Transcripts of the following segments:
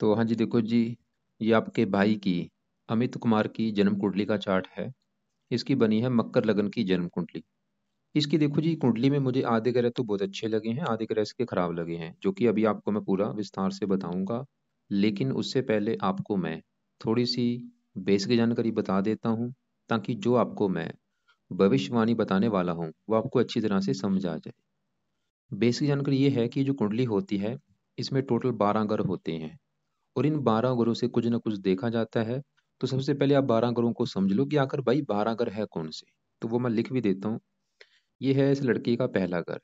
तो हाँ जी, देखो जी, ये आपके भाई की अमित कुमार की जन्म कुंडली का चार्ट है। इसकी बनी है मकर लगन की जन्म कुंडली। इसकी देखो जी, कुंडली में मुझे आधे ग्रह तो बहुत अच्छे लगे हैं, आधे ग्रह इसके खराब लगे हैं, जो कि अभी आपको मैं पूरा विस्तार से बताऊंगा। लेकिन उससे पहले आपको मैं थोड़ी सी बेसिक जानकारी बता देता हूँ, ताकि जो आपको मैं भविष्यवाणी बताने वाला हूँ वो आपको अच्छी तरह से समझ आ जाए। बेसिक जानकारी ये है कि जो कुंडली होती है, इसमें टोटल 12 ग्रह होते हैं और इन 12 ग्रहों से कुछ ना कुछ देखा जाता है। तो सबसे पहले आप 12 ग्रहों को समझ लो कि आखिर भाई 12 ग्रह है कौन से। तो वो मैं लिख भी देता हूँ। ये है इस लड़के का पहला घर,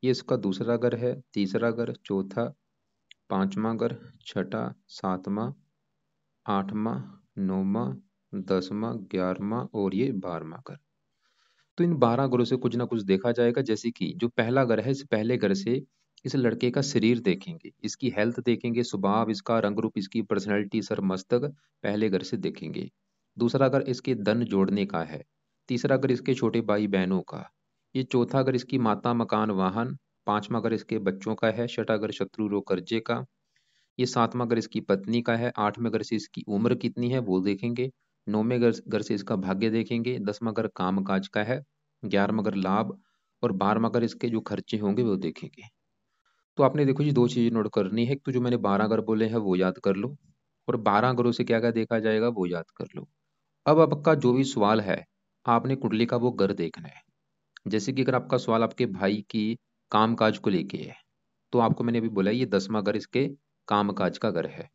ये इसका दूसरा घर है, तीसरा घर, चौथा, पांचवा घर, छठा, सातवां, आठवां, नौवां, 10वां, 11वां और ये 12वां घर। तो इन 12 घरों से कुछ ना कुछ देखा जाएगा। जैसे कि जो पहला घर है, इस पहले घर से इस लड़के का शरीर देखेंगे, इसकी हेल्थ देखेंगे, स्वभाव, इसका रंग रूप, इसकी पर्सनैलिटी, सर मस्तक पहले घर से देखेंगे। दूसरा घर इसके धन जोड़ने का है। तीसरा घर इसके छोटे भाई बहनों का। ये चौथा घर इसकी माता, मकान, वाहन। पांचवा घर इसके बच्चों का है। छठा घर शत्रु रोग कर्जे का। ये सातवां घर इसकी पत्नी का है। आठवें घर से इसकी उम्र कितनी है वो देखेंगे। नौवें घर से इसका भाग्य देखेंगे। 10वां घर काम काज का है। 11वां घर लाभ। और 12वां घर इसके जो खर्चे होंगे वो देखेंगे। तो आपने देखो जी, दो चीजें नोट करनी है। एक तो जो मैंने 12 घर बोले हैं वो याद कर लो, और 12 घरों से क्या क्या देखा जाएगा वो याद कर लो। अब आपका जो भी सवाल है, आपने कुंडली का वो घर देखना है। जैसे कि अगर आपका सवाल आपके भाई की काम काज को लेके है, तो आपको मैंने अभी बोला ये 10वां घर इसके काम काज का घर है।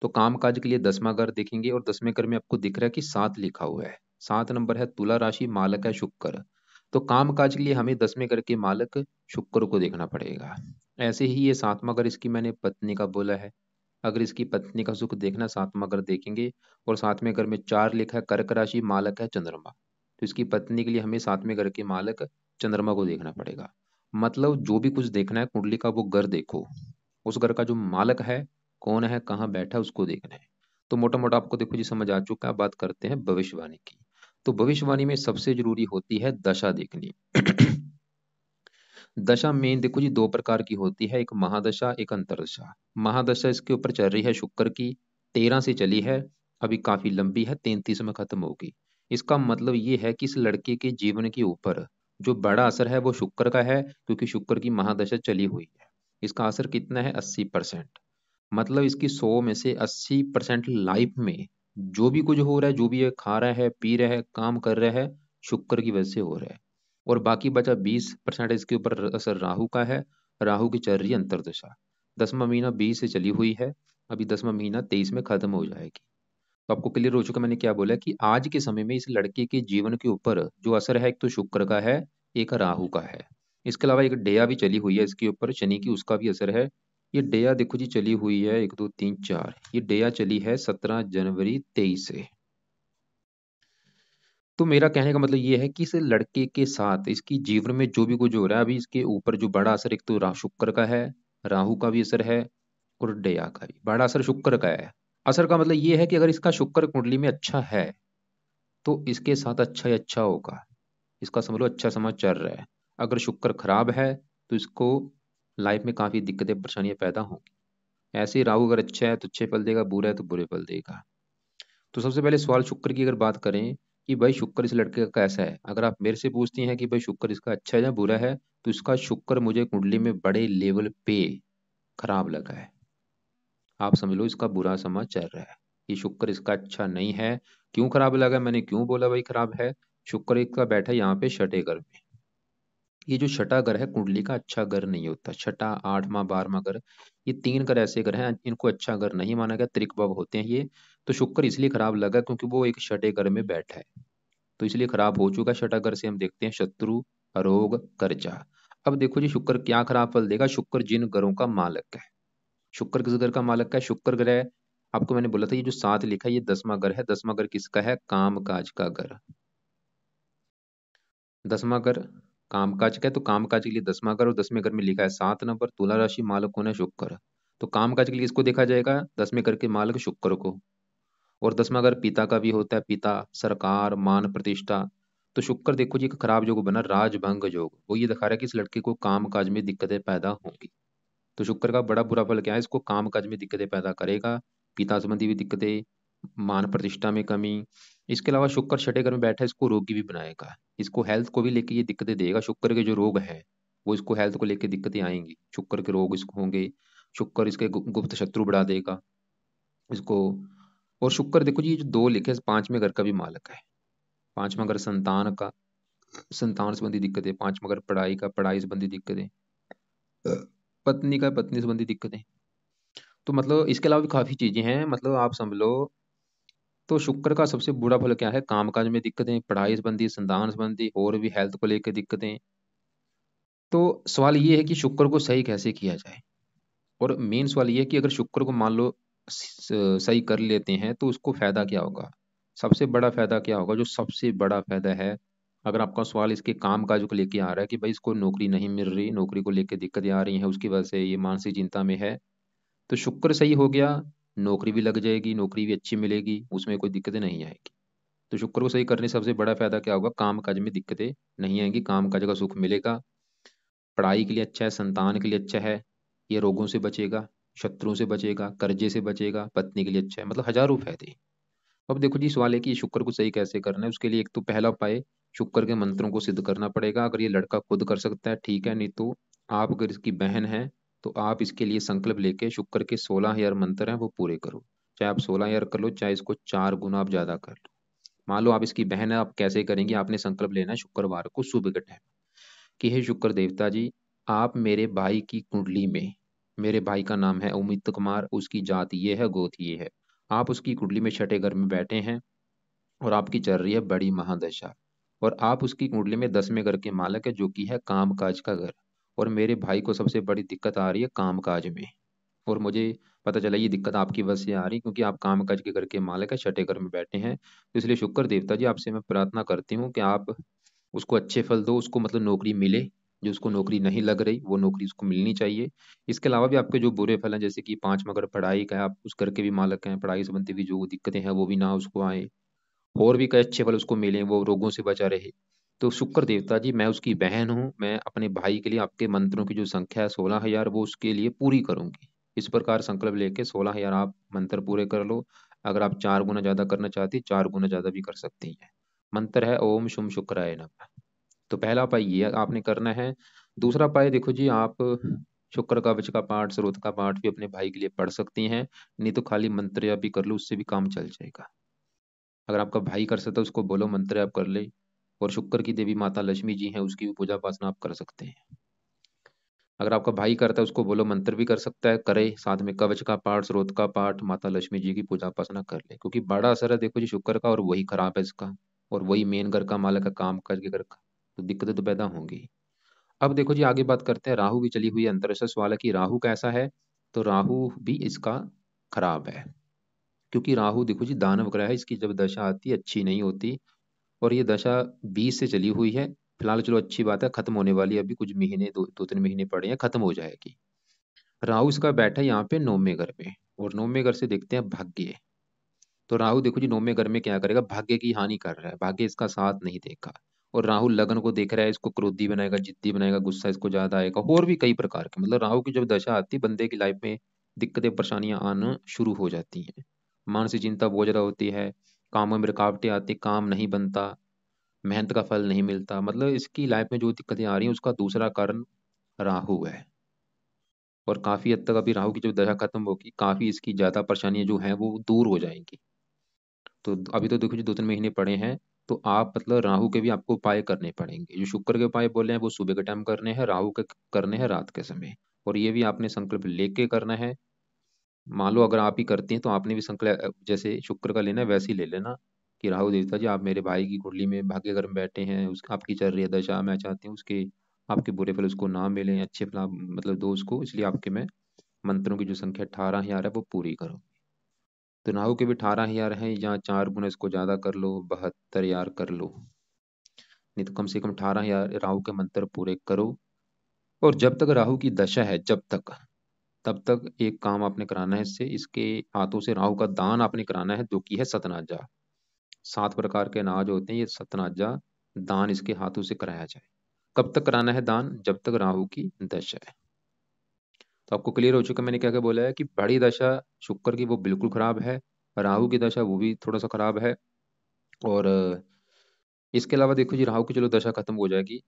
तो काम काज के लिए 10वां घर देखेंगे, और 10वें घर में आपको दिख रहा है कि 7 लिखा हुआ है। 7 नंबर है, तुला राशि, मालक है शुक्र। तो काम काज के लिए हमें 10वें घर के मालक शुक्र को देखना पड़ेगा। ऐसे ही ये 7वां घर इसकी मैंने पत्नी का बोला है। अगर इसकी पत्नी का सुख देखना, 7वां घर देखेंगे। और 7वें घर में 4 लिखा है, कर्क राशि, मालक है चंद्रमा। तो इसकी पत्नी के लिए हमें 7वें घर के मालक चंद्रमा को देखना पड़ेगा। मतलब जो भी कुछ देखना है कुंडली का वो घर देखो, उस घर का जो मालक है कौन है, कहाँ बैठा है, उसको देखना है। तो मोटा मोटा आपको देखो जी समझ आ चुका है। बात करते हैं भविष्यवाणी की। तो भविष्यवाणी में सबसे जरूरी होती है दशा देखनी। दशा मेन देखो जी दो प्रकार की होती है, एक महादशा, एक अंतरदशा। महादशा इसके ऊपर चल रही है शुक्र की, 13 से चली है, अभी काफी लंबी है, 33 में खत्म होगी। इसका मतलब ये है कि इस लड़के के जीवन के ऊपर जो बड़ा असर है वो शुक्र का है, क्योंकि शुक्र की महादशा चली हुई है। इसका असर कितना है, 80%। मतलब इसकी 100 में से 80% लाइफ में जो भी कुछ हो रहा है, जो भी ये खा रहा है, पी रहा है, काम कर रहा है, शुक्र की वजह से हो रहा है। और बाकी बचा 20% इसके ऊपर असर राहु का है। राहु की चल रही है अंतरदशा। 10वां महीना 20 से चली हुई है, अभी 10वां महीना 23 में खत्म हो जाएगी। तो आपको क्लियर हो चुका मैंने क्या बोला, कि आज के समय में इस लड़के के जीवन के ऊपर जो असर है, एक तो शुक्र का है, एक राहु का है। इसके अलावा एक डेया भी चली हुई है इसके ऊपर, शनि की, उसका भी असर है। ये डेया देखो जी चली हुई है, 1 2 3 4, ये डेया चली है 17 जनवरी 23 से। तो मेरा कहने का मतलब ये है कि इस लड़के के साथ इसकी जीवन में जो भी कुछ हो रहा है, अभी इसके ऊपर जो बड़ा असर एक तो शुक्र का है, राहु का भी असर है, और डेया का भी बड़ा असर शुक्र का है। असर का मतलब ये है कि अगर इसका शुक्र कुंडली में अच्छा है तो इसके साथ अच्छा ही अच्छा होगा। इसका समझ लो अच्छा समाज चल रहा है। अगर शुक्र खराब है तो इसको लाइफ में काफी दिक्कतें परेशानियां पैदा होंगी। ऐसे ही राहु अगर अच्छा है तो अच्छे फल देगा, बुरा है तो बुरे फल देगा। तो सबसे पहले सवाल शुक्र की अगर बात करें कि भाई शुक्र इस लड़के का कैसा है, अगर आप मेरे से पूछती हैं कि भाई शुक्र इसका अच्छा है या बुरा है, तो इसका शुक्र मुझे कुंडली में बड़े लेवल पे खराब लगा है। आप समझ लो इसका बुरा समय चल रहा है, ये शुक्र इसका अच्छा नहीं है। क्यों खराब लगा, मैंने क्यों बोला भाई खराब है? शुक्र इसका बैठा है यहाँ पे छठे घर में। ये जो छठा घर है कुंडली का अच्छा घर नहीं होता। छठा, 8वां, 12वां घर, ये 3 घर ऐसे घर हैं, इनको अच्छा घर नहीं माना गया, त्रिकभव होते हैं ये। तो शुक्र इसलिए खराब लगा क्योंकि वो एक छठे घर में बैठा है, तो इसलिए खराब हो चुका। छठा घर से हम देखते हैं शत्रु, रोग, कर्जा। अब देखो जी शुक्र क्या खराब फल देगा। शुक्र जिन घरों का मालक है, शुक्र किस घर का मालक है, शुक्र ग्रह, आपको मैंने बोला था ये जो 7 लिखा है ये 10वां घर है। 10वां घर किसका है, काम काज का घर। 10वां घर काम काज का है, तो काम काज के लिए 10वां घर, और 10वें घर में लिखा है 7 नंबर, तुला राशि, मालक कौन है, शुक्र। तो काम काज के लिए किसको देखा जाएगा, 10वें घर के मालक शुक्र को। और 10वां घर पिता का भी होता है, पिता, सरकार, मान प्रतिष्ठा। तो शुक्र देखो जी एक खराब योग बना, राजभंग योग, वो ये दिखा रहा है कि इस लड़के को काम काज में दिक्कतें पैदा होंगी। तो शुक्र का बड़ा बुरा फल क्या है, इसको काम काज में दिक्कतें पैदा करेगा, पिता संबंधी भी दिक्कतें, मान प्रतिष्ठा में कमी। इसके अलावा शुक्र छठे घर में बैठा है, इसको रोगी भी बनाएगा, इसको हेल्थ को भी लेके ये दिक्कतें देगा। शुक्र के जो रोग है वो इसको हेल्थ को लेके दिक्कतें आएंगी, शुक्र के रोग इसको होंगे। शुक्र इसके गुप्त शत्रु बढ़ा देगा इसको। और शुक्र देखो जी, ये जो दो लिखे, पांचवें घर का भी मालक है। पांचवा घर संतान का, संतान संबंधी दिक्कतें। पांचवा घर पढ़ाई का, पढ़ाई संबंधी दिक्कतें। पत्नी का, पत्नी संबंधी दिक्कतें। तो मतलब इसके अलावा भी काफी चीजें हैं, मतलब आप समझ लो। तो शुक्र का सबसे बुरा फल क्या है, कामकाज में दिक्कतें, पढ़ाई संबंधी, संतान संबंधी, और भी हेल्थ को लेकर दिक्कतें। तो सवाल ये है कि शुक्र को सही कैसे किया जाए। और मेन सवाल ये है कि अगर शुक्र को मान लो सही कर लेते हैं तो उसको फायदा क्या होगा। सबसे बड़ा फायदा क्या होगा, जो सबसे बड़ा फायदा है, अगर आपका सवाल इसके काम काज को लेके आ रहा है कि भाई इसको नौकरी नहीं मिल रही, नौकरी को लेके दिक्कतें आ रही हैं, उसकी वजह से ये मानसिक चिंता में है, तो शुक्र सही हो गया, नौकरी भी लग जाएगी, नौकरी भी अच्छी मिलेगी, उसमें कोई दिक्कतें नहीं आएगी। तो शुक्र को सही करने से सबसे बड़ा फायदा क्या होगा, काम काज में दिक्कतें नहीं आएंगी, काम काज का सुख मिलेगा, पढ़ाई के लिए अच्छा है, संतान के लिए अच्छा है, ये रोगों से बचेगा, शत्रुओं से बचेगा, कर्जे से बचेगा, पत्नी के लिए अच्छा है, मतलब हजारों फायदे। अब देखो जी, सवाल है कि शुक्र को सही कैसे करना है। उसके लिए एक तो पहला उपाय, शुक्र के मंत्रों को सिद्ध करना पड़ेगा। अगर ये लड़का खुद कर सकता है ठीक है, नहीं तो आप अगर इसकी बहन है तो आप इसके लिए संकल्प लेके शुक्र के 16,000 मंत्र हैं वो पूरे करो। चाहे आप 16,000 कर लो, चाहे इसको 4 गुना आप ज्यादा कर लो। मान लो आप इसकी बहन है, आप कैसे करेंगे, आपने संकल्प लेना है शुक्रवार को सुबह के टाइम कि हे शुक्र देवता जी, आप मेरे भाई की कुंडली में, मेरे भाई का नाम है अमित कुमार, उसकी जात ये है, गोत ये है, आप उसकी कुंडली में छठे घर में बैठे हैं और आपकी चल रही है बड़ी महादशा, और आप उसकी कुंडली में 10वें घर के मालक है जो कि है काम काज का घर, और मेरे भाई को सबसे बड़ी दिक्कत आ रही है काम काज में, और मुझे पता चला ये दिक्कत आपकी वजह से आ रही क्योंकि आप काम काज के घर के मालक है, छठे घर में बैठे हैं। तो इसलिए शुक्र देवता जी आपसे मैं प्रार्थना करती हूँ कि आप उसको अच्छे फल दो, उसको मतलब नौकरी मिले, जो उसको नौकरी नहीं लग रही वो नौकरी उसको मिलनी चाहिए। इसके अलावा भी आपके जो बुरे फल हैं, जैसे कि पांच मगर पढ़ाई का है, आप उस घर के भी मालक हैं, पढ़ाई संबंधी भी जो दिक्कतें हैं वो भी ना उसको आए, और भी कई अच्छे फल उसको मिले, वो रोगों से बचा रहे। तो शुक्र देवता जी, मैं उसकी बहन हूँ, मैं अपने भाई के लिए आपके मंत्रों की जो संख्या है 16,000, वो उसके लिए पूरी करूंगी। इस प्रकार संकल्प लेके 16,000 आप मंत्र पूरे कर लो। अगर आप 4 गुना ज्यादा करना चाहती, 4 गुना ज्यादा भी कर सकती हैं। मंत्र है ओम शुम शुक्राय नमः। तो पहला उपाय ये आपने करना है। दूसरा उपाय देखो जी, आप शुक्र कवच का पाठ, स्रोत का पाठ भी अपने भाई के लिए पढ़ सकती हैं, नहीं तो खाली मंत्र जाप भी कर लो, उससे भी काम चल जाएगा। अगर आपका भाई कर सकता है उसको बोलो मंत्र जाप कर ले। और शुक्र की देवी माता लक्ष्मी जी हैं, उसकी भी पूजा उपासना आप कर सकते हैं। अगर आपका भाई करता है उसको बोलो मंत्र भी कर सकता है, करे, साथ में कवच का पाठ, स्रोत का पाठ, माता लक्ष्मी जी की पूजा उपासना कर ले, क्योंकि बड़ा असर है देखो जी शुक्र का, और वही खराब है इसका, और वही मेन घर का मालक है, काम काज के घर का, तो दिक्कतें तो पैदा होंगी। अब देखो जी, आगे बात करते हैं, राहु की चली हुई है अंतरिक्ष सवाल है कि राहु कैसा है। तो राहु भी इसका खराब है, क्योंकि राहु देखो जी दानव ग्रह है, इसकी जब दशा आती है अच्छी नहीं होती, और ये दशा 20 से चली हुई है। फिलहाल चलो अच्छी बात है, खत्म होने वाली है, अभी कुछ महीने, दो तीन महीने पड़े हैं, खत्म हो जाएगी। राहु इसका बैठा है यहाँ पे 9वें घर में, और 9वें घर से देखते हैं भाग्य। तो राहु देखो जी 9वें घर में क्या करेगा, भाग्य की हानि कर रहा है, भाग्य इसका साथ नहीं देगा। और राहु लगन को देख रहा है, इसको क्रोधी बनाएगा, जिद्दी बनाएगा, गुस्सा इसको ज्यादा आएगा, और भी कई प्रकार के, मतलब राहु की जब दशा आती है बंदे की लाइफ में दिक्कतें परेशानियां आना शुरू हो जाती हैं। मानसिक चिंता बहुत ज्यादा होती है, कामों में रुकावटें आती, काम नहीं बनता, मेहनत का फल नहीं मिलता, मतलब इसकी लाइफ में जो दिक्कतें आ रही हैं उसका दूसरा कारण राहु है। और काफी हद तक अभी राहु की जब दशा खत्म होगी, काफी इसकी ज्यादा परेशानियां जो हैं वो दूर हो जाएंगी। तो अभी तो देखो जी 2-3 महीने पड़े हैं, तो आप मतलब राहु के भी आपको उपाय करने पड़ेंगे। जो शुक्र के उपाय बोले हैं वो सुबह के टाइम करने हैं, राहु के करने हैं रात के समय, और ये भी आपने संकल्प लेके करना है। मान लो अगर आप ही करती हैं तो आपने भी संकल्प जैसे शुक्र का लेना है वैसे ही ले लेना कि राहु देवता जी, आप मेरे भाई की कुंडली में भाग्य घर में बैठे हैं, उस आपकी चल रही है दशा, मैं चाहती हूँ उसके आपके बुरे फल उसको ना मिले, अच्छे फल मतलब दो उसको, इसलिए आपके मैं मंत्रों की जो संख्या 18,000 है वो पूरी करो। तो राहु के भी 18,000 हैं, या 4 गुना इसको ज्यादा कर लो, 72,000 कर लो, नहीं तो कम से कम 18,000 राहु के मंत्र पूरे करो। और जब तक राहु की दशा है, जब तक, तब तक एक काम आपने कराना है, इससे इसके हाथों से राहु का दान आपने कराना है, जो कि है सतनाजा। 7 प्रकार के अनाज होते हैं, ये सतनाजा दान इसके हाथों से कराया जाए। कब तक कराना है दान, जब तक राहु की दशा है। तो आपको क्लियर हो चुका मैंने क्या क्या बोला है कि बड़ी दशा शुक्र की वो बिल्कुल खराब है, राहु की दशा वो भी थोड़ा सा खराब है। और इसके अलावा देखो जी, राहु की चलो दशा खत्म हो जाएगी,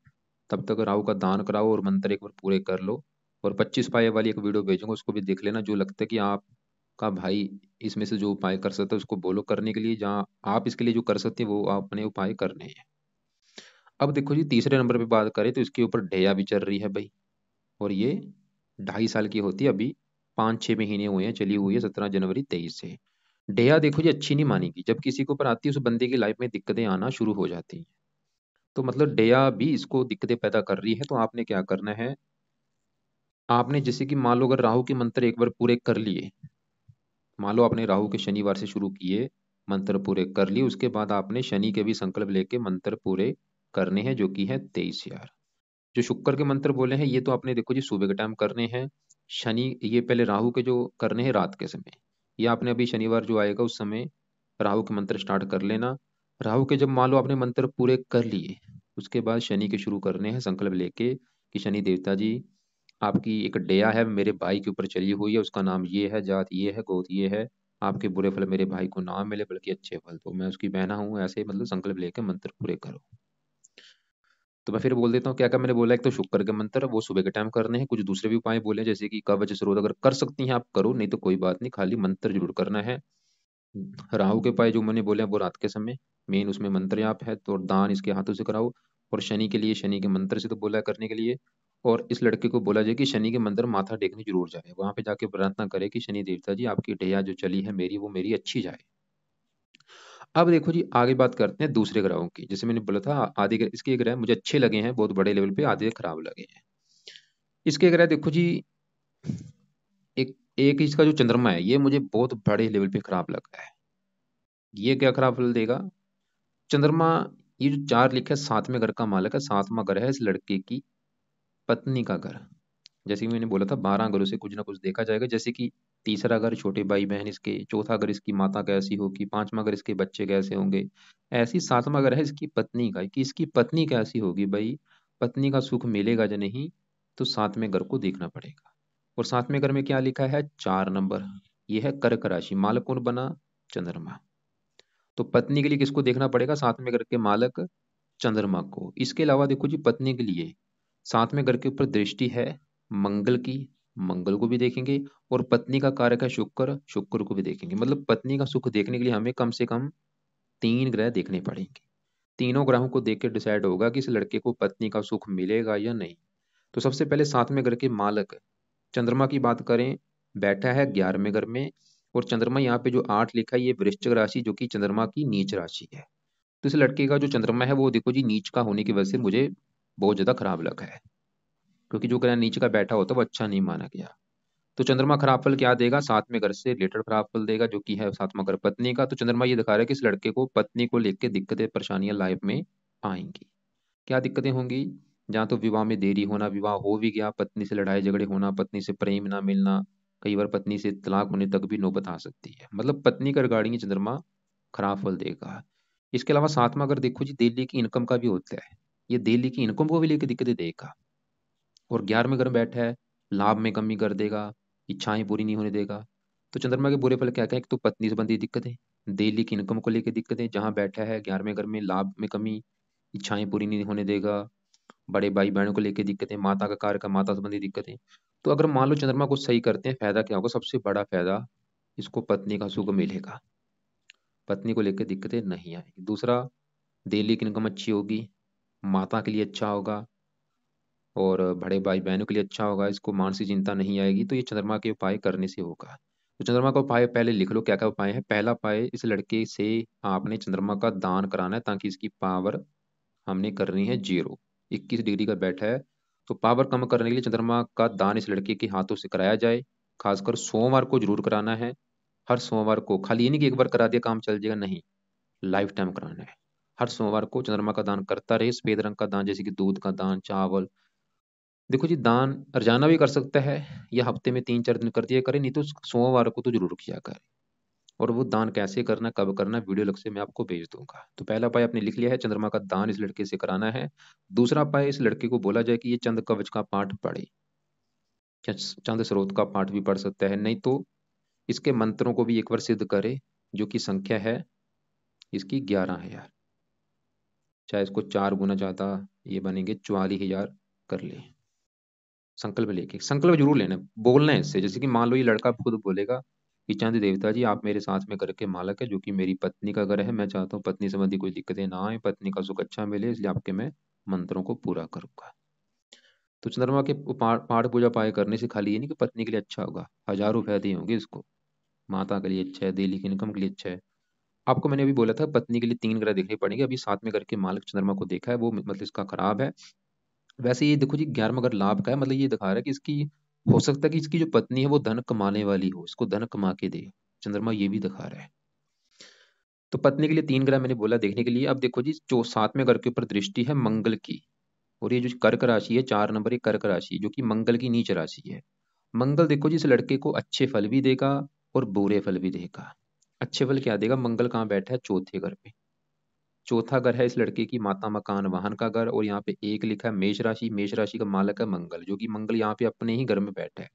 तब तक राहु का दान कराओ और मंत्र एक बार पूरे कर लो। और 25 पाए वाली एक वीडियो भेजूंगा, उसको भी देख लेना। जो लगता है कि आपका भाई इसमें से जो उपाय कर सकता है उसको बोलो करने के लिए, जहाँ आप इसके लिए जो कर सकते हैं वो आप अपने उपाय करने हैं। अब देखो जी, तीसरे नंबर पे बात करें तो इसके ऊपर ढैया भी चल रही है भाई। और ये 2.5 साल की होती है अभी, 5-6 महीने हुए हैं चली हुई है, 17 जनवरी 23 से। ढैया देखो जी अच्छी नहीं मानेगी, जब किसी के ऊपर आती है उस बंदे की लाइफ में दिक्कतें आना शुरू हो जाती हैं। तो मतलब ढैया भी इसको दिक्कतें पैदा कर रही है। तो आपने क्या करना है, आपने जैसे कि मान लो अगर राहु के मंत्र एक बार पूरे कर लिए, मान लो आपने राहु के शनिवार से शुरू किए, मंत्र पूरे कर लिए, उसके बाद आपने शनि के भी संकल्प लेके मंत्र पूरे करने हैं, जो कि है 23 यार। जो शुक्र के मंत्र बोले हैं ये तो आपने देखो जी सुबह के टाइम करने हैं। शनि ये पहले राहु के जो करने हैं रात के समय, ये आपने अभी शनिवार जो आएगा उस समय राहु के मंत्र स्टार्ट कर लेना। राहु के जब मान लो आपने मंत्र पूरे कर लिए, उसके बाद शनि के शुरू करने हैं संकल्प लेके कि शनि देवता जी, आपकी एक दया है मेरे भाई के ऊपर चली हुई है, उसका नाम ये है, जात ये है, गोद ये है, आपके बुरे फल मेरे भाई को ना मिले बल्कि अच्छे फल, तो मैं उसकी बहना हूँ, ऐसे मतलब संकल्प लेके मंत्र पूरे करो। तो मैं फिर बोल देता हूँ क्या क्या मैंने बोला। एक तो शुक्र के मंत्र वो सुबह के टाइम करने हैं, कुछ दूसरे भी उपाय बोले जैसे कि कवच स्रोत अगर कर सकती हैं आप करो, नहीं तो कोई बात नहीं, खाली मंत्र जरूर करना है। राहु के उपाय जो मैंने बोले हैं वो रात के समय मेन उसमें मंत्र जाप है, तो दान इसके हाथों से कराओ। और शनि के लिए शनि के मंत्र से तो बोला है करने के लिए। और इस लड़के को बोला जाए कि शनि के मंदिर माथा टेकने जरूर जाए, वहां पे जाके प्रार्थना करे कि शनि देवता जी आपकी ढैया जो चली है मेरी, वो मेरी अच्छी जाए। अब देखो जी आगे बात करते हैं दूसरे ग्रहों की। जैसे मैंने बोला था आदि ग्रह, इसके ग्रह मुझे अच्छे लगे हैं बहुत बड़े लेवल पे, आधे खराब लगे हैं। इसके ग्रह देखो जी, एक एक इसका जो चंद्रमा है ये मुझे बहुत बड़े लेवल पे खराब लगा है। ये क्या खराब फल देगा चंद्रमा, ये जो चार लिखा है 7वें घर का मालक है, 7वां घर है इस लड़के की पत्नी का घर। जैसे कि मैंने बोला था 12 घरों से कुछ ना कुछ देखा जाएगा, जैसे कि तीसरा घर छोटे भाई बहन इसके, चौथा घर इसकी माता कैसी होगी, 5वां घर इसके बच्चे कैसे होंगे, ऐसी 7वां घर है इसकी पत्नी का कि इसकी पत्नी कैसी होगी भाई, पत्नी का सुख मिलेगा या नहीं। तो 7वें घर को देखना पड़ेगा। और 7वें घर में क्या लिखा है, 4 नंबर, यह है कर्क राशि, मालक कौन बना, चंद्रमा। तो पत्नी के लिए किसको देखना पड़ेगा, 7वें घर के मालक चंद्रमा को। इसके अलावा देखो जी पत्नी के लिए 7वें घर के ऊपर दृष्टि है मंगल की, मंगल को भी देखेंगे। और पत्नी का कारक है शुक्र, शुक्र को भी देखेंगे। मतलब पत्नी का सुख देखने के लिए हमें कम से कम 3 ग्रह देखने पड़ेंगे। तीनों ग्रहों को देख के डिसाइड होगा कि इस लड़के को पत्नी का सुख मिलेगा या नहीं। तो सबसे पहले 7वें घर के मालक चंद्रमा की बात करें, बैठा है 11वें घर में। और चंद्रमा यहाँ पे जो 8 लिखा है ये वृश्चिक राशि, जो कि चंद्रमा की नीच राशि है। तो इस लड़के का जो चंद्रमा है वो देखो जी नीच का होने की वजह से मुझे बहुत ज्यादा खराब लगा है, क्योंकि जो ग्रह नीच का बैठा होता है वो अच्छा नहीं माना गया। तो चंद्रमा खराब फल क्या देगा, 7वें घर से रिलेटेड खराब फल देगा, जो कि है 7वां घर पत्नी का। तो चंद्रमा ये दिखा रहा है कि इस लड़के को पत्नी को लेकर दिक्कतें परेशानियां लाइफ में आएंगी। क्या दिक्कतें होंगी, जहाँ तो विवाह में देरी होना, विवाह हो भी गया पत्नी से लड़ाई झगड़े होना, पत्नी से प्रेम ना मिलना, कई बार पत्नी से तलाक होने तक भी नौबत आ सकती है। मतलब पत्नी का रिगार्डिंग चंद्रमा खराब फल देगा। इसके अलावा 7वां अगर देखो जी दिल्ली की इनकम का भी होता है, ये दिल्ली की इनकम को भी लेकर दिक्कतें देगा। और 11वें घर में बैठा है, लाभ में कमी कर देगा, इच्छाएं पूरी नहीं होने देगा। तो चंद्रमा के बुरे फल क्या क्या है, एक तो पत्नी संबंधी दिक्कतें, दिल्ली की इनकम को लेकर दिक्कतें, जहां बैठा है 11वें घर में लाभ में कमी, इच्छाएं पूरी नहीं होने देगा, बड़े भाई बहनों को लेकर दिक्कतें, माता का कार्य का माता संबंधी दिक्कतें। तो अगर मान लो चंद्रमा को सही करते हैं, फायदा क्या होगा, सबसे बड़ा फायदा इसको पत्नी का सुख मिलेगा, पत्नी को लेकर दिक्कतें नहीं आएगी। दूसरा, दिल्ली की इनकम अच्छी होगी, माता के लिए अच्छा होगा, और बड़े भाई बहनों के लिए अच्छा होगा, इसको मानसिक चिंता नहीं आएगी। तो ये चंद्रमा के उपाय करने से होगा। तो चंद्रमा का उपाय पहले लिख लो क्या क्या उपाय है। पहला उपाय, इस लड़के से आपने चंद्रमा का दान कराना है, ताकि इसकी पावर हमने करनी है 0, 21 डिग्री का बैठा है। तो पावर कम करने के लिए चंद्रमा का दान इस लड़के के हाथों से कराया जाए। खासकर सोमवार को जरूर कराना है। हर सोमवार को, खाली ये नहीं कि एक बार करा दिया काम चल जाएगा, नहीं, लाइफ टाइम कराना है। हर सोमवार को चंद्रमा का दान करता रहे, सफेद रंग का दान, जैसे कि दूध का दान, चावल। देखो जी दान रोजाना भी कर सकता है, या हफ्ते में 3-4 दिन कर दिया करे, नहीं तो सोमवार को तो जरूर किया करे। और वो दान कैसे करना, कब करना, वीडियो अलग से मैं आपको भेज दूंगा। तो पहला उपाय आपने लिख लिया है, चंद्रमा का दान इस लड़के से कराना है। दूसरा उपाय, इस लड़के को बोला जाए कि ये चंद्र कवच का पाठ पढ़े। चंद स्रोत का पाठ भी पढ़ सकता है, नहीं तो इसके मंत्रों को भी एक बार सिद्ध करे, जो कि संख्या है इसकी 11 है यार। चाहे इसको 4 गुना ज्यादा ये बनेंगे 44,000 कर ले। संकल्प लेके संकल्प जरूर लेना है, बोलना है इससे। जैसे कि मान लो ये लड़का खुद बोलेगा कि चंद देवता जी आप मेरे साथ में घर के मालक है, जो कि मेरी पत्नी का घर है, मैं चाहता हूँ पत्नी संबंधी कोई दिक्कतें ना आए, पत्नी का सुख अच्छा मिले, इसलिए आपके मैं मंत्रों को पूरा करूंगा। तो चंद्रमा के पाठ पूजा पाए करने से खाली ये नहीं कि पत्नी के लिए अच्छा होगा, हजारों फायदे होंगे इसको। माता के लिए अच्छा है, डेली की इनकम के लिए अच्छा है। आपको मैंने अभी बोला था पत्नी के लिए 3 ग्रह देखने पड़ेंगे, अभी साथ में करके मालिक चंद्रमा को देखा है, वो मतलब इसका खराब है। वैसे ये देखो जी 11वां अगर लाभ का है, मतलब ये दिखा रहा है कि इसकी हो सकता है कि इसकी जो पत्नी है वो धन कमाने वाली हो, इसको धन कमा के दे। चंद्रमा ये भी दिखा रहा है। तो पत्नी के लिए 3 ग्रह मैंने बोला देखने के लिए। अब देखो जी जो 7वें घर के ऊपर दृष्टि है मंगल की, और ये जो कर्क राशि है 4 नंबर, ये कर्क राशि जो कि मंगल की नीच राशि है। मंगल देखो जी इस लड़के को अच्छे फल भी देगा और बुरे फल भी देगा। अच्छे फल क्या देगा, मंगल कहाँ बैठा है, चौथे घर पे। चौथा घर है इस लड़के की माता मकान वाहन का घर, और यहाँ पे एक लिखा है मेष राशि, मेष राशि का मालक है मंगल, जो कि मंगल यहाँ पे अपने ही घर में बैठा है।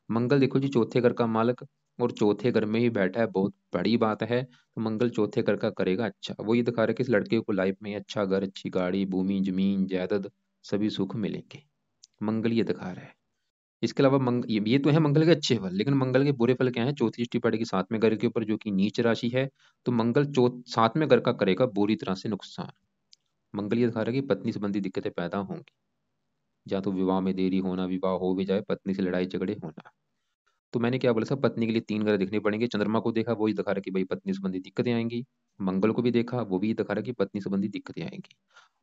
मंगल देखो जी चौथे घर का मालक, और चौथे घर में ही बैठा है, बहुत बड़ी बात है। तो मंगल चौथे घर का करेगा अच्छा। वो ये दिखा रहा है कि इस लड़के को लाइफ में अच्छा घर, अच्छी गाड़ी, भूमि, जमीन, जायदाद, सभी सुख मिलेंगे। मंगल ये दिखा रहा है। इसके अलावा ये तो है मंगल के अच्छे फल, लेकिन मंगल के बुरे फल क्या है, चौथी दृष्टि पड़ेगी 7वें घर के ऊपर, जो कि नीच राशि है। तो मंगल 7वें घर का करेगा बुरी तरह से नुकसान। मंगल ये दिखा रहा है कि पत्नी संबंधी दिक्कतें पैदा होंगी, या तो विवाह में देरी होना, विवाह हो भी जाए पत्नी से लड़ाई झगड़े होना। तो मैंने क्या बोला था, पत्नी के लिए 3 ग्रह देखने पड़ेंगे। चंद्रमा को देखा, वही दिखा रहा है कि भाई पत्नी संबंधी दिक्कतें आएंगी। मंगल को भी देखा, वो भी दिखा रहा है कि पत्नी संबंधी दिक्कतें आएंगी।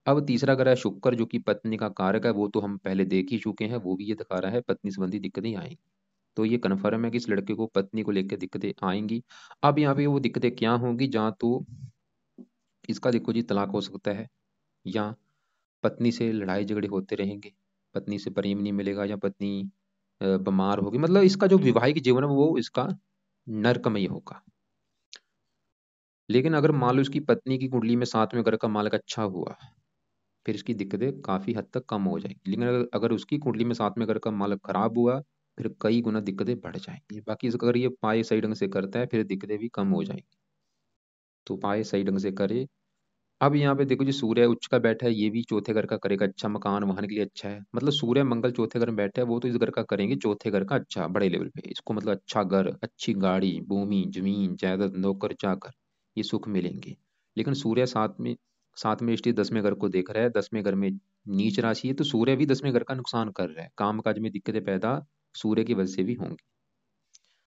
अब तीसरा ग्रह है शुक्र, जो कि पत्नी का कारक है, वो तो हम पहले देख ही चुके हैं, वो भी ये दिखा रहा है पत्नी संबंधी दिक्कतें आएंगी। तो ये कन्फर्म है कि इस लड़के को पत्नी को लेकर दिक्कतें आएंगी। अब यहाँ पे वो दिक्कतें क्या होंगी, जहाँ तो इसका देखो जी तलाक हो सकता है, या पत्नी से लड़ाई झगड़े होते रहेंगे, पत्नी से प्रेम नहीं मिलेगा, या पत्नी बीमार होगी। मतलब इसका जो वैवाहिक जीवन है वो इसका नरकमय होगा। लेकिन अगर मान लो इसकी पत्नी की कुंडली में 7वें घर का मालक अच्छा हुआ, फिर इसकी दिक्कतें काफी हद तक कम हो जाएंगी। लेकिन अगर उसकी कुंडली में 7वें घर का मालक खराब हुआ, फिर कई गुना दिक्कतें बढ़ जाएंगी। बाकी अगर ये पाए सही ढंग से करता है, फिर दिक्कतें भी कम हो जाएंगी। तो पाए सही ढंग से करे। अब यहाँ पे देखो जी सूर्य उच्च का बैठा है, ये भी चौथे घर का करेगा अच्छा, मकान वाहन के लिए अच्छा है। मतलब सूर्य मंगल चौथे घर में बैठा है, वो तो इस घर का करेंगे चौथे घर का अच्छा बड़े लेवल पे, इसको मतलब अच्छा घर, अच्छी गाड़ी, भूमि, जमीन, जायदाद, नौकर चाकर, ये सुख मिलेंगे। लेकिन सूर्य साथ में स्थित 10वें घर को देख रहा है, 10वें घर में नीच राशि है, तो सूर्य भी 10वें घर का नुकसान कर रहा है। काम काज में दिक्कतें पैदा सूर्य की वजह से भी होंगी।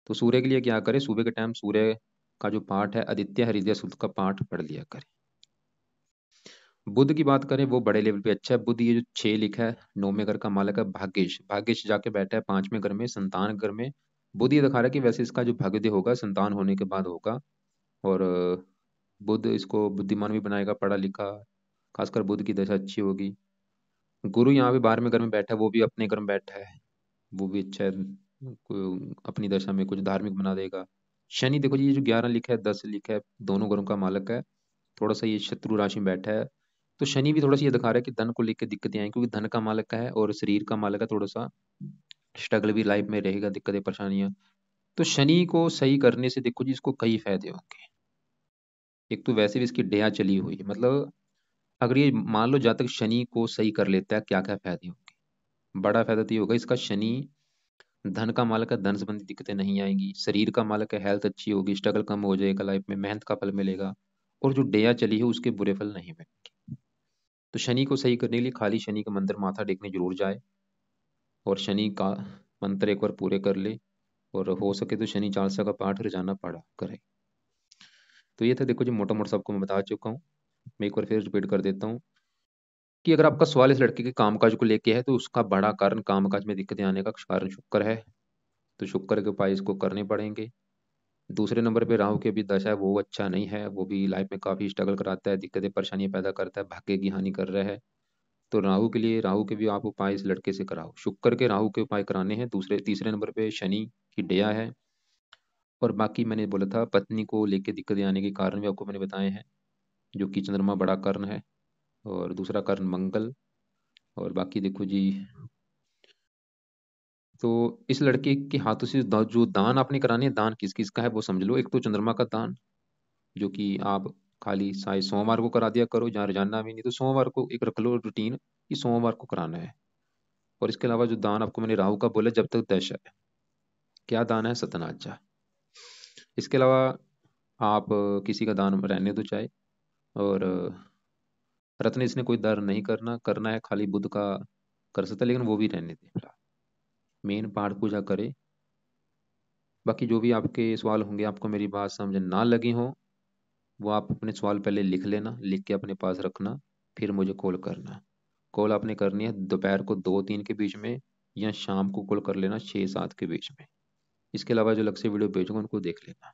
तो सूर्य के लिए क्या करे, सुबह के टाइम सूर्य का जो पाठ है आदित्य हृदय सूक्त का पाठ पढ़ लिया करे। बुध की बात करें, वो बड़े लेवल पे अच्छा है। बुध ये जो 6 लिखा है 9वें घर का मालक है भाग्येश, भाग्येश जाके बैठा है 5वें घर में संतान घर में। बुध ये दिखा रहा है कि वैसे इसका जो भाग्योदय होगा संतान होने के बाद होगा। और बुध इसको बुद्धिमान भी बनाएगा, पढ़ा लिखा, खासकर बुध की दशा अच्छी होगी। गुरु यहाँ पे 12वें घर में बैठा है, वो भी अपने घर में बैठा है, वो भी अच्छा है। अपनी दशा में कुछ धार्मिक बना देगा। शनि देखो जी ये जो 11 लिखा है 10 लिखा है, दोनों घरों का मालक है, थोड़ा सा ये शत्रु राशि में बैठा है। तो शनि भी थोड़ा सा ये दिखा रहा है कि धन को लेकर दिक्कतें आएंगी, क्योंकि धन का मालक का है और शरीर का मालक है, थोड़ा सा स्ट्रगल भी लाइफ में रहेगा, दिक्कतें परेशानियां। तो शनि को सही करने से देखो जी इसको कई फायदे होंगे। एक तो वैसे भी इसकी डेया चली हुई है, मतलब अगर ये मान लो जब तक शनि को सही कर लेता है क्या क्या फायदे होंगे। बड़ा फायदा तो ये होगा, इसका शनि धन का मालक है, धन संबंधी दिक्कतें नहीं आएंगी। शरीर का मालक है, हेल्थ अच्छी होगी, स्ट्रगल कम हो जाएगा, लाइफ में मेहनत का फल मिलेगा। और जो डेया चली है उसके बुरे फल नहीं मिलेंगे। तो शनि को सही करने के लिए खाली शनि का मंदिर माथा टेकने जरूर जाए, और शनि का मंत्र एक बार पूरे कर ले, और हो सके तो शनि चालीसा का पाठ रोजाना पढ़ा करे। तो ये था देखो जी, मोटा मोटा सबको मैं बता चुका हूँ। मैं एक बार फिर रिपीट कर देता हूँ कि अगर आपका सवाल इस लड़के के कामकाज को लेके है, तो उसका बड़ा कारण कामकाज में दिक्कतें आने का कारण शुक्र है। तो शुक्र के उपाय इसको करने पड़ेंगे। दूसरे नंबर पे राहु की भी दशा है, वो अच्छा नहीं है, वो भी लाइफ में काफी स्ट्रगल कराता है, दिक्कतें परेशानियां पैदा करता है, भाग्य की हानि कर रहा है। तो राहु के लिए राहु के भी आप उपाय इस लड़के से कराओ, शुक्र के राहु के उपाय कराने हैं। तीसरे नंबर पे शनि की दया है। और बाकी मैंने बोला था पत्नी को लेके दिक्कतें आने के कारण भी आपको मैंने बताए हैं, जो कि चंद्रमा बड़ा कारण है, और दूसरा कारण मंगल। और बाकी देखो जी तो इस लड़के के हाथों से जो दान आपने कराने हैं, दान किस किस का है वो समझ लो। एक तो चंद्रमा का दान, जो कि आप खाली शायद सोमवार को करा दिया करो, जहाँ रोजाना भी नहीं तो सोमवार को एक रख लो रूटीन कि सोमवार को कराना है। और इसके अलावा जो दान आपको मैंने राहु का बोला, जब तक दशा है, क्या दान है, सतनाजा। इसके अलावा आप किसी का दान रहने दो चाहे, और रत्न इसने कोई दान नहीं करना, करना है खाली बुध का कर सकता है, लेकिन वो भी रहने दे फिलहाल। मेन पाठ पूजा करे। बाकी जो भी आपके सवाल होंगे, आपको मेरी बात समझ ना लगी हो, वो आप अपने सवाल पहले लिख लेना, लिख के अपने पास रखना, फिर मुझे कॉल करना। कॉल आपने करनी है दोपहर को 2-3 के बीच में, या शाम को कॉल कर लेना 6-7 के बीच में। इसके अलावा जो अलग से वीडियो भेजूंगा उनको देख लेना।